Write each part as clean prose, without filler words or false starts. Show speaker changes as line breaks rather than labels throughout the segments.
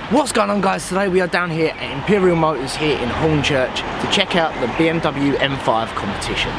What's going on, guys? Today we are down here at Imperial Motors here in Hornchurch to check out the BMW M5 Competition.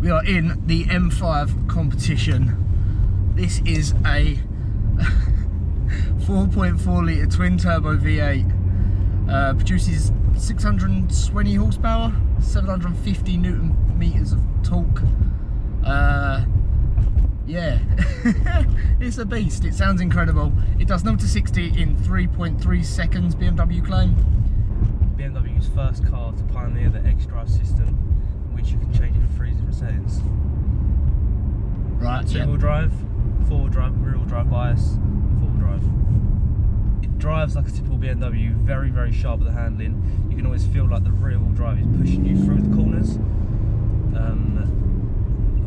We are in the M5 competition. This is a 4.4 litre twin turbo V8. Produces 620 horsepower, 750 Newton meters of torque. Yeah, it's a beast. It sounds incredible. It does 0 to 60 in 3.3 seconds, BMW claim.
BMW's first car to pioneer the X-Drive system, which you can change in 3 different settings.
Right,
Two-wheel drive, four-wheel drive, rear-wheel drive bias, four-wheel drive. It drives like a typical BMW, very, very sharp with the handling. You can always feel like the rear-wheel drive is pushing you through the corners.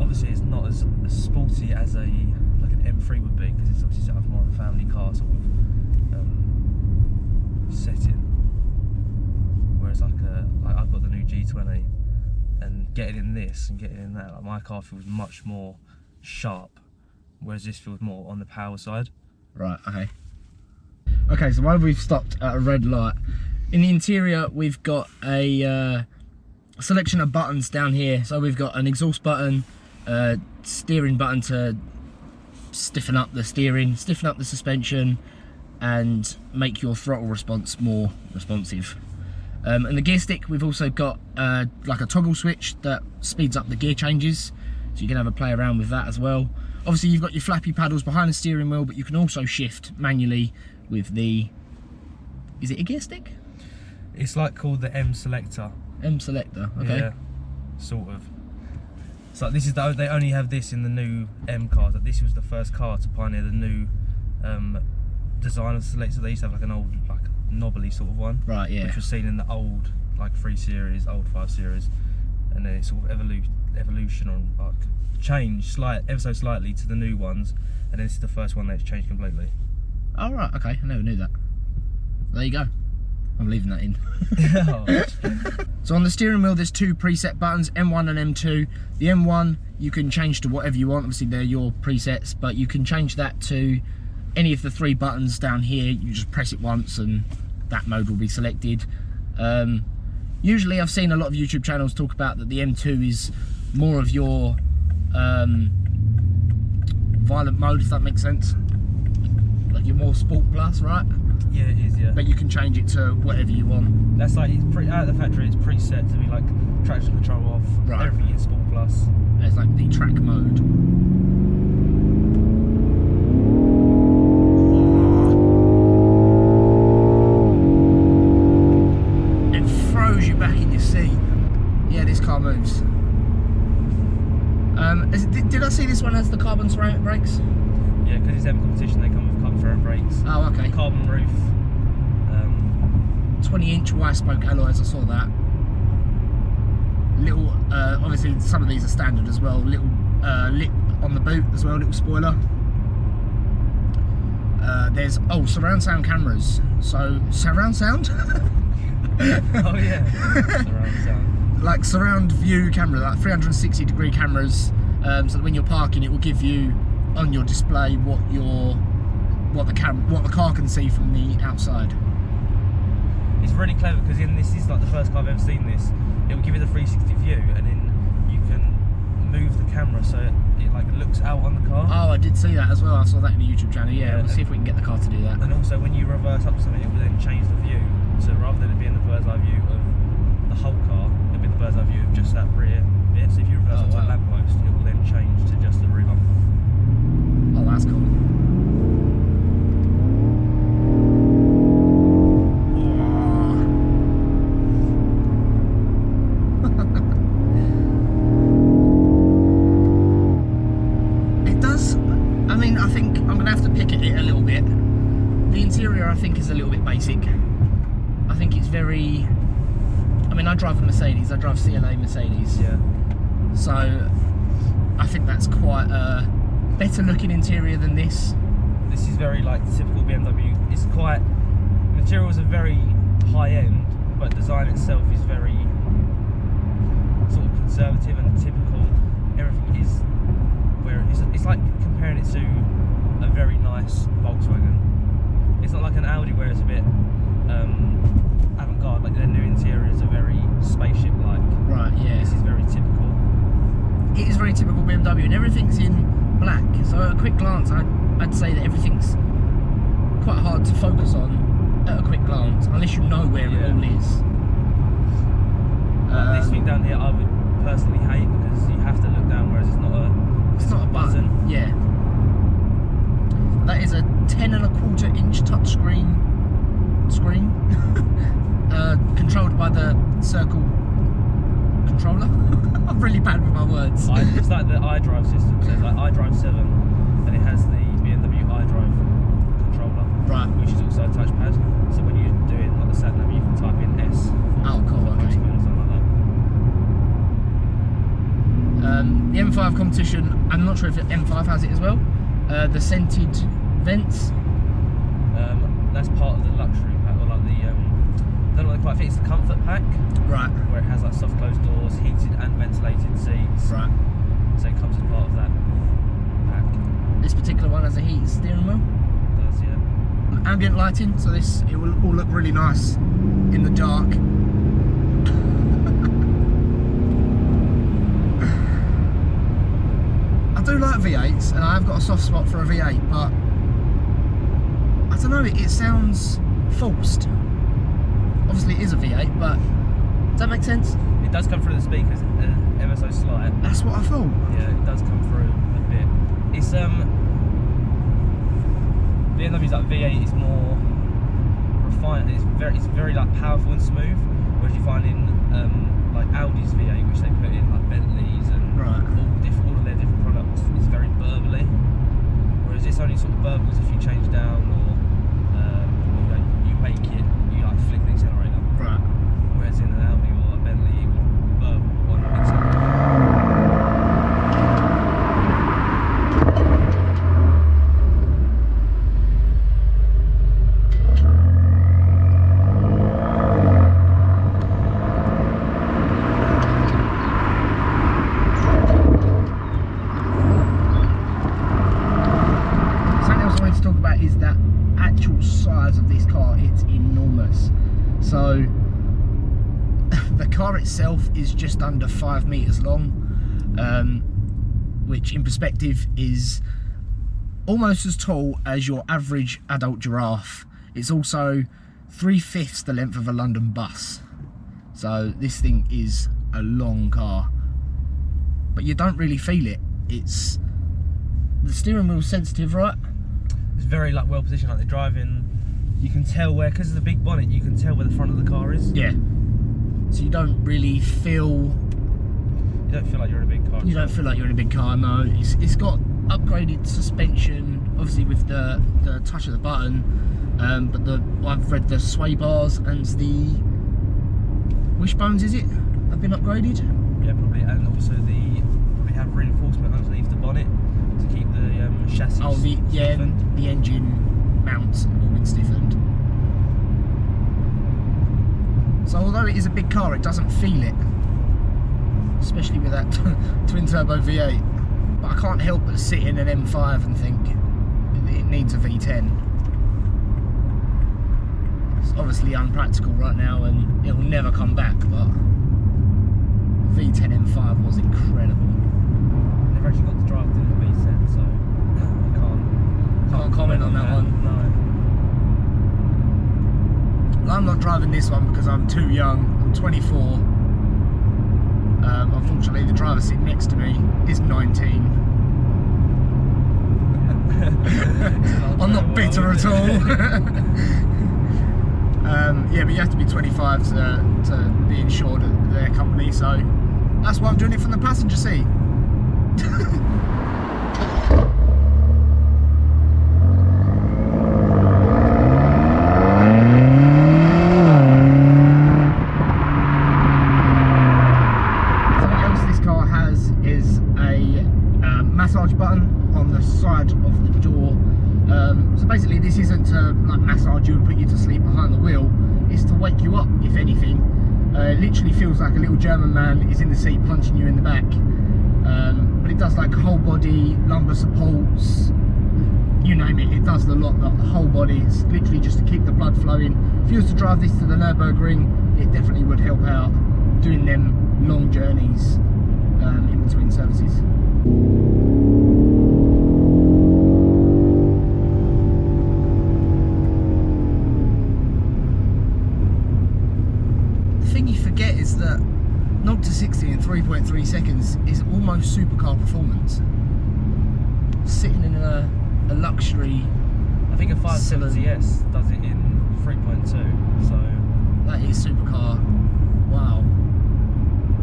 Obviously, it's not as sporty as like an M3 would be, because it's obviously set up more of a family car sort of setting. Whereas like I've got the new G20. And getting in this and getting in that, like my car feels much more sharp, whereas this feels more on the power side.
Right, okay. Okay, so while we've stopped at a red light, in the interior we've got a selection of buttons down here. So we've got an exhaust button, steering button to stiffen up the steering, stiffen up the suspension, and make your throttle response more responsive. And the gear stick, we've also got like a toggle switch that speeds up the gear changes, so you can have a play around with that as well. Obviously you've got your flappy paddles behind the steering wheel, but you can also shift manually with the, is it a gear stick?
It's like called the M selector.
M selector, okay.
Yeah, sort of. It's like this is they only have this in the new M cars. Like this was the first car to pioneer the new design of the selector. They used to have like an old knobbly sort of one,
right? Yeah,
which was seen in the old like 3 Series, old 5 Series, and then it sort of evolution on like changed ever so slightly to the new ones, and this is the first one that's changed completely.
Oh right, okay, I never knew that. There you go. I'm leaving that in. So on the steering wheel there's 2 preset buttons, M1 and M2. The M1 you can change to whatever you want, obviously they're your presets, but you can change that to any of the 3 buttons down here. You just press it once and that mode will be selected. Usually I've seen a lot of YouTube channels talk about that the M2 is more of your violent mode, if that makes sense. Like you're more Sport Plus, right?
Yeah, it is, yeah.
But you can change it to whatever you want.
That's like, it's out of the factory, it's preset to be like traction control off,
right.
Everything in Sport Plus.
It's like the track mode. You back in your seat. Yeah, this car moves. Did I see this one has the carbon ceramic brakes?
Yeah, because it's M competition, they come with carbon ceramic brakes.
Oh, okay.
Carbon roof.
20-inch wide-spoke alloys. I saw that. Little, obviously some of these are standard as well. Little lip on the boot as well, little spoiler. There's surround sound cameras. So surround sound.
Oh yeah, surround sound.
Like surround view camera, like 360-degree cameras. So that when you're parking, it will give you on your display what the car can see from the outside.
It's really clever because this is like the first car I've ever seen this. It will give you the 360 view, and then you can move the camera so it like looks out on the car.
Oh, I did see that as well. I saw that in the YouTube channel. Yeah, we'll see if we can get the car to do that.
And also, when you reverse up something, it will then change the view. So rather than it being the bird's eye view of the whole car, it'll be the bird's eye view of just that rear bit. So if you reverse up to a lamppost, it will then change to just the rear bumper.
Oh, that's cool. It does. I mean, I think I'm gonna have to pick at it a little bit. The interior, I think, is a little bit basic. I think it's very. I mean, I drive a Mercedes. I drive CLA Mercedes.
Yeah.
So I think that's quite a better looking interior than this.
This is very like typical BMW. It's quite, materials are very high end, but design itself is very sort of conservative and typical. Everything is where it's like comparing it to a very nice Volkswagen. It's not like an Audi where it's a bit avant-garde, like their new interiors are very spaceship-like.
Right, yeah.
This is very typical.
It is very typical BMW, and everything's in black. So at a quick glance, I'd say that everything's quite hard to focus on at a quick glance, unless you know where it all is.
This thing down here, I would personally hate because you have to look down, whereas it's not a button.
Yeah. That is a 10.25-inch touchscreen controlled by the circle controller. I'm really bad with my words.
It's like the iDrive system. So it's like iDrive 7, and it has the BMW iDrive controller,
right,
which is also a touchpad. So when you're doing like the sat nav, you can type in S.
Oh, cool. Okay.
Or something like that.
The M5 Competition. I'm not sure if the M5 has it as well. The scented vents.
That's part of the luxury pack, or like the I don't know what they quite fit. It's the comfort pack,
right?
Where it has like soft closed doors, heated and ventilated seats.
Right.
So it comes as part of that pack.
This particular one has a heated steering wheel.
It does, yeah.
Ambient lighting, so it will all look really nice in the dark. I do like V8s, and I've got a soft spot for a V8, but I don't know, it sounds forced. Obviously it is a V8, but does that make sense?
It does come through the speakers ever so slight.
That's what I thought.
Yeah, it does come through a bit. It's BMW's like V8 is more refined. It's very like powerful and smooth. Whereas you find in like Audi's V8, which they put in like Bentleys and
right,
all of their different products, it's very burbly. Whereas this only sort of burbles if you change down or you make it, you like flick the accelerator.
right.
Whereas in an Audi or a Bentley, it would burble on the accelerator.
Is that actual size of this car. It's enormous. So the car itself is just under 5 meters long, which in perspective is almost as tall as your average adult giraffe. It's also 3/5 the length of a London bus. So this thing is a long car, but you don't really feel it. It's the steering wheel's sensitive, right?
It's very like well positioned, like they're driving. You can tell where, because of the big bonnet, you can tell where the front of the car is.
Yeah. So you don't really feel.
You don't feel like you're in a big car.
You don't feel like you're in a big car. No. It's got upgraded suspension. obviously with the touch of the button, but I've read the sway bars and the wishbones, is it, have been upgraded?
Yeah, probably, and also probably have reinforcement underneath the bonnet to keep the chassis stiffened.
The engine mounts have all been stiffened. So although it is a big car, it doesn't feel it, especially with that twin turbo V8. But I can't help but sit in an M5 and think it needs a V10. It's obviously unpractical right now and it'll never come back, but V10 M5 was incredible.
Never actually got to drive the V10, so I can't
comment on that one.
No.
I'm not driving this one because I'm too young. I'm 24. Unfortunately, the driver sitting next to me is 19. I'm not bitter at all. Yeah, but you have to be 25 to be insured at their company, so that's why I'm doing it from the passenger seat. Massage button on the side of the door. So basically this isn't to like massage you and put you to sleep behind the wheel, it's to wake you up if anything. It literally feels like a little German man is in the seat punching you in the back. But it does like whole body, lumbar supports, you name it, it does the lot, the whole body. It's literally just to keep the blood flowing. If you was to drive this to the Nürburgring, it definitely would help out doing them long journeys in between services. The thing you forget is that 0 to 60 in 3.3 seconds is almost supercar performance. Sitting in a luxury,
I think a 570S does it in 3.2, so
that is supercar. Wow,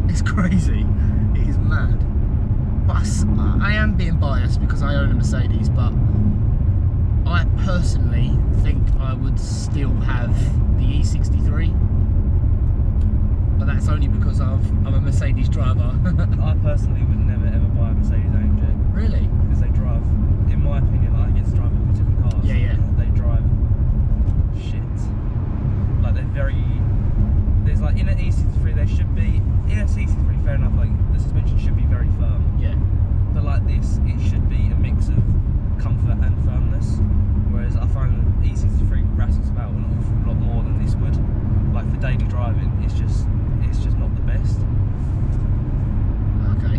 it's crazy. It is mad. But I am being biased because I own a Mercedes, but I personally think I would still have the E63. But that's only because I'm a Mercedes driver.
I personally would never ever buy a Mercedes AMG.
Really?
Because they drive, in my opinion, like I get to drive all different cars.
Yeah, yeah.
They drive shit. Like there's like in an E63 there should be, in a C63 fair enough, like the suspension should be very firm.
Yeah.
But like this, it should be a mix of comfort and firmness. Whereas I find the E63 rattles about an awful lot more than this would. Like for daily driving, it's just not the best.
Okay.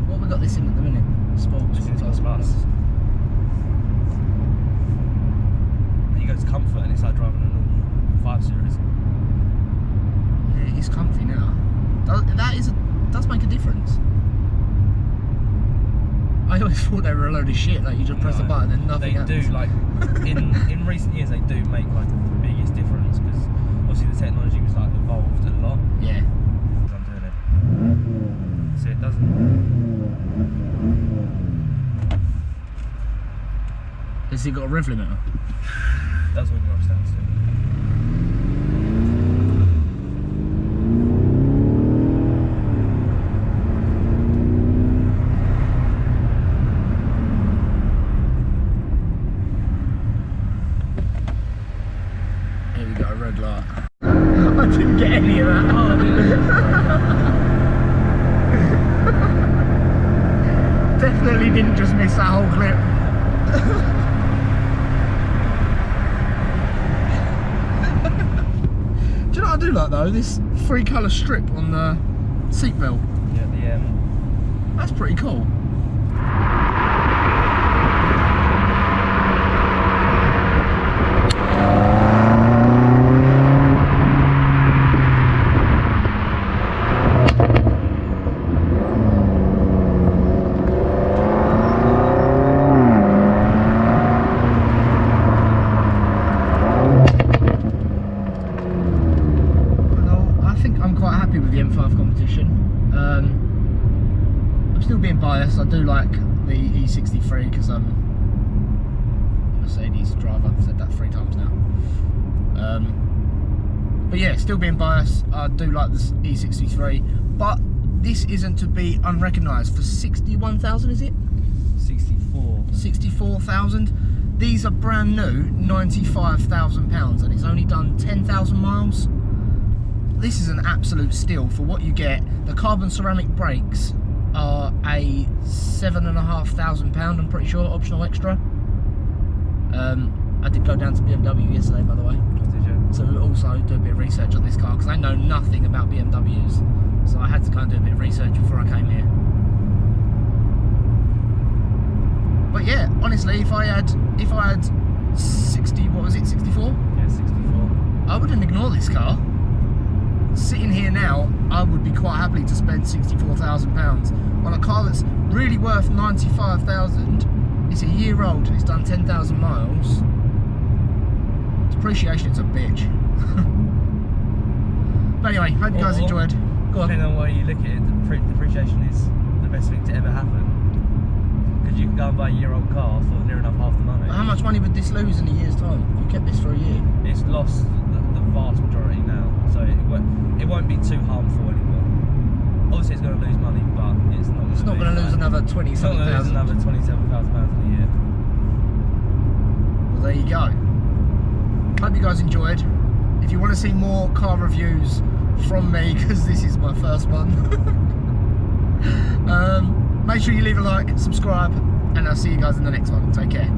What we got this in at the minute? Sports.
This is Plus. You go to comfort and it's like driving a normal 5 Series.
Yeah, it's comfy now. Does make a difference. I always thought they were a load of shit, like you just press the button and nothing happens.
They do, like, in recent years they do make like the biggest difference because obviously the technology was like evolved a lot.
Yeah.
I'm doing it. See, it doesn't.
Has he got a rev limiter?
That's when you're standstill.
Here we go, red light. I didn't get any of that.
Oh, I did.
Definitely didn't just miss that whole clip. Do you know what I do like though? This 3-colour strip on the seatbelt.
Yeah, the
That's pretty cool. with the M5 Competition. I'm still being biased. I do like the E63 because I'm a Mercedes driver. I've said that 3 times now. But yeah, still being biased, I do like this E63, but this isn't to be unrecognised for 61,000, is it?
64.
64,000. These are brand new, £95,000, and it's only done 10,000 miles. This is an absolute steal for what you get. The carbon ceramic brakes are a £7,500, I'm pretty sure, optional extra. I did go down to BMW yesterday, by the way.
Did you?
So also do a bit of research on this car because I know nothing about BMWs, so I had to go and do a bit of research before I came here. But yeah, honestly, if I had 60, what was it, 64?
Yeah, 64.
I wouldn't ignore this car. Sitting here now, I would be quite happy to spend £64,000 on a car that's really worth 95,000. It's a year old and it's done 10,000 miles. Depreciation is a bitch. But anyway, hope you guys enjoyed. Go on.
Depending on where you look at it, depreciation is the best thing to ever happen. Because you can go and buy a year-old car for near enough half the money.
How much money would this lose in a year's time if you kept this for a year?
It's lost the vast majority now, so it won't be too harmful anymore. Obviously, it's going to lose money, but it's not.
It's not going to lose another 27,000.
It's not going to lose another £27,000 in a year.
Well, there you go. Hope you guys enjoyed. If you want to see more car reviews from me, because this is my first one, make sure you leave a like, subscribe, and I'll see you guys in the next one. Take care.